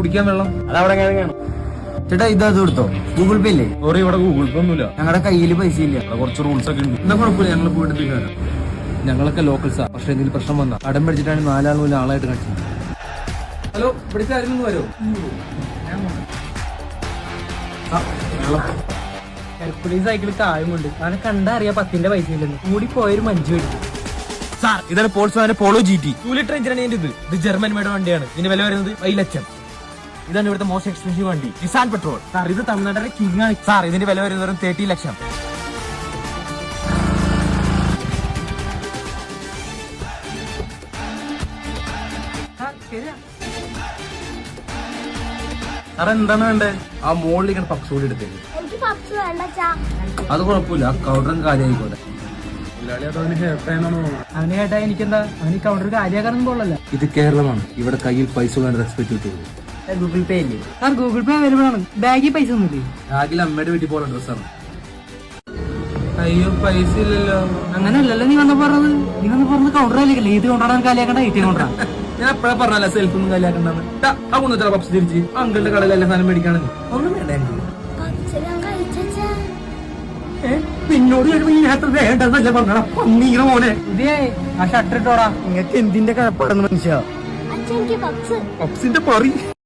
കുടിക്കാൻ വെള്ളം അതവിടെ കാണും. ചേട്ടാ ഇത് കൊടുത്തോ, ഗൂഗിൾ പേ ഇല്ലേ? സോറി, ഇവിടെ ഗൂഗിൾ പേ ഒന്നുമില്ല. ഞങ്ങളുടെ കയ്യിൽ പൈസ ഇല്ല. കുറച്ച് റൂൾസ് ഒക്കെ ഉണ്ട്. എന്നാ കുഴപ്പമില്ല, ഞങ്ങൾ പോയിട്ട് തരാം. ഞങ്ങളൊക്കെ ലോക്കൽസാ, പക്ഷെ എന്തെങ്കിലും പ്രശ്നം വന്നാ അടം പിടിച്ചിട്ടാണ് 4 ആൾ ആളായിട്ട് കാണിച്ചത്. ഹലോ, ഇവിടുത്തെ ആരെങ്കിലും വരോ? ഹെർക്കുലീസ് സൈക്കിളിൽ കായുമുണ്ട്. അവനെ കണ്ടാ അറിയാ 10ന്റെ പൈസ ഇല്ലെന്ന്. കൂടി പോയൊരു മഞ്ജു മേടിക്കും. സാർ, ഇതാണ് പോൾസ്വാന്റെ പോളോ GT 2 ലിറ്റർ എഞ്ചിനാണ് ഇതിന്റെ. ഇത് ജർമ്മൻ മേഡ് വണ്ടിയാണ്. ഇതിന്റെ വില വരുന്നത് 5 ലക്ഷം. ഇതാണ് ഇവിടുത്തെ മോസ്റ്റ് എക്സ്പെൻസീവ് വണ്ടി, നിസാൻ പെട്രോൾ. സാർ, ഇത് തമിഴ്നാട്ടിലെ കിങ് ആണ്. സാർ, ഇതിന്റെ വില വരുന്നത് വെറും 30 ലക്ഷം. സാർ, എന്താണ് വേണ്ടേ? ആ മോളിലേക്ക് പപ്സ് കൂടി എടുത്തേക്ക്. എനിക്ക് പപ്സ് വേണ്ട ചാ. അത് കുഴപ്പമില്ല, കൗണ്ടറും കാര്യമായിക്കോട്ടെ. അവനെ കേട്ടാ എനിക്കെന്താ, അവന് കൗണ്ടർ കാര്യാക്കാനൊന്നും പോലല്ല. ഇത് കേരളമാണ്, ഇവിടെ കയ്യിൽ പൈസ വേണ്ട റെസ്പെക്ട് കിട്ടുള്ളൂ. ഗൂഗിൾ പേ ഇല്ലേ? സാർ, ഗൂഗിൾ പേ അവൈലബിൾ ആണ്. ബാഗിൽ പൈസ ഒന്നുമില്ലേ? രാഗിൽ അമ്മയുടെ വീട്ടിൽ പോലെ ഡ്രസ്സാണ്. അയ്യോ, പൈസ ഇല്ലല്ലോ. അങ്ങനെയല്ലല്ലോ നീ വന്ന പറഞ്ഞത് കൗണ്ടർ അല്ലേ? ഏത് കൗണ്ടറാണ് കാലിയാക്കണ്ട? ഏറ്റവും കൗണ്ടറാ. ഞാൻ എപ്പോഴാ പറഞ്ഞല്ല സെൽഫ് ഒന്നും കല്യാണ്ടെന്ന്. പപ്സ് തിരിച്ച് അങ്കിളുടെ കടയിൽ എല്ലാ സാധനം മേടിക്കാണെങ്കിൽ ഒന്നും വേണ്ട. പപ്സ് ഞാൻ കഴിച്ചാ. പിന്നോട് വേണ്ടതല്ല പറഞ്ഞ മോനെ. ഇതേ ആ ഷട്ടർ ഇട്ടോടാ. നിങ്ങൾക്ക് എന്തിന്റെ കഴപ്പാടെന്ന് മനസ്സിലാ? അച്ഛൻ എനിക്ക് പപ്സ്. പപ്സിന്റെ പറി